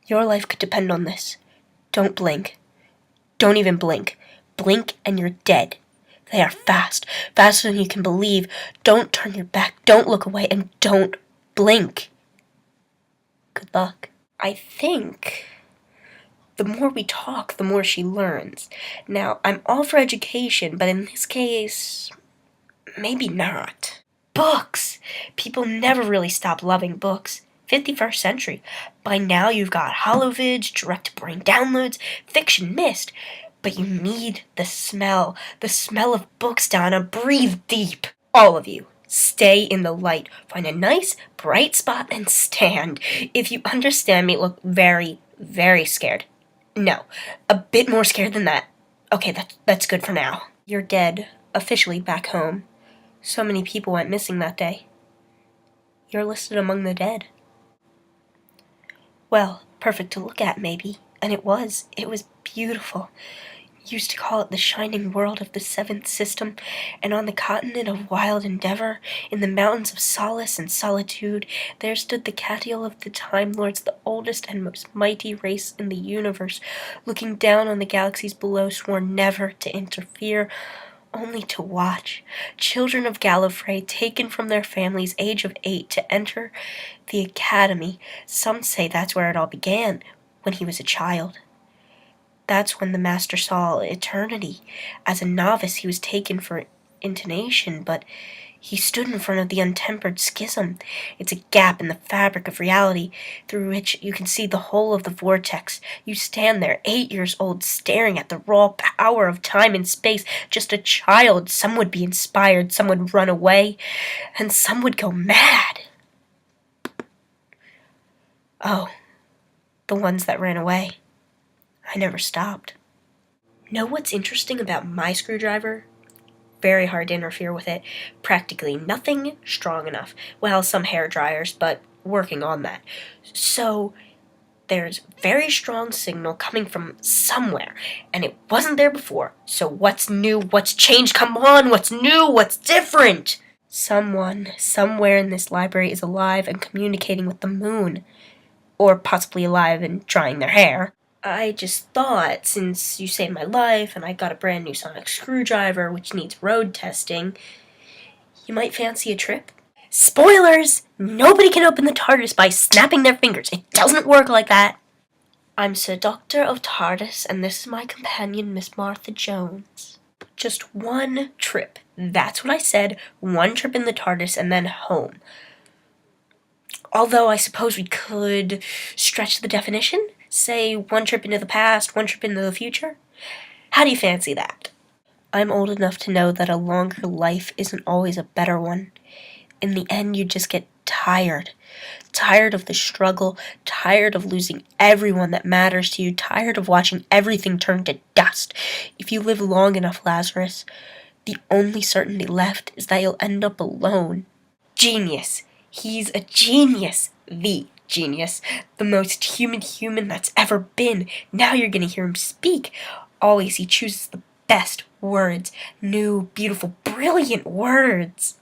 Your life could depend on this. Don't blink. Don't even blink. Blink and you're dead. They are fast, faster than you can believe. Don't turn your back, don't look away, and don't blink. Good luck. I think the more we talk, the more she learns. Now, I'm all for education, but in this case, maybe not. Books! People never really stop loving books. 51st century. By now you've got holovids, direct-to-brain downloads, fiction mist. But you need the smell of books, Donna. Breathe deep. All of you. Stay in the light. Find a nice, bright spot and stand. If you understand me, look very, very scared. No, a bit more scared than that. Okay, that's good for now. You're dead, officially back home. So many people went missing that day. You're listed among the dead. Well, perfect to look at, maybe. And it was. It was beautiful. Used to call it the shining world of the seventh system, and on the continent of wild endeavor, in the mountains of solace and solitude, there stood the Catiel of the Time Lords, the oldest and most mighty race in the universe, looking down on the galaxies below, sworn never to interfere, only to watch. Children of Gallifrey, taken from their families, age of 8, to enter the academy. Some say that's where it all began, when he was a child. That's when the Master saw eternity. As a novice, he was taken for intonation, but he stood in front of the untempered schism. It's a gap in the fabric of reality through which you can see the whole of the vortex. You stand there, 8 years old, staring at the raw power of time and space, just a child. Some would be inspired, some would run away, and some would go mad. Oh, the ones that ran away. I never stopped. Know what's interesting about my screwdriver? Very hard to interfere with it. Practically nothing strong enough. Well, some hair dryers, but working on that. So there's very strong signal coming from somewhere, and it wasn't there before. So what's new? What's changed? Come on, what's new? What's different? Someone, somewhere in this library is alive and communicating with the moon. Or possibly alive and drying their hair. I just thought, since you saved my life and I got a brand new sonic screwdriver which needs road testing, you might fancy a trip? Spoilers! Nobody can open the TARDIS by snapping their fingers. It doesn't work like that. I'm Sir Doctor of TARDIS, and this is my companion, Miss Martha Jones. Just one trip. That's what I said. One trip in the TARDIS and then home. Although I suppose we could stretch the definition. Say, one trip into the past, one trip into the future? How do you fancy that? I'm old enough to know that a longer life isn't always a better one. In the end, you just get tired. Tired of the struggle, tired of losing everyone that matters to you, tired of watching everything turn to dust. If you live long enough, Lazarus, the only certainty left is that you'll end up alone. Genius. He's a genius. The genius. The most human that's ever been. Now you're gonna hear him speak. Always he chooses the best words. New, beautiful, brilliant words.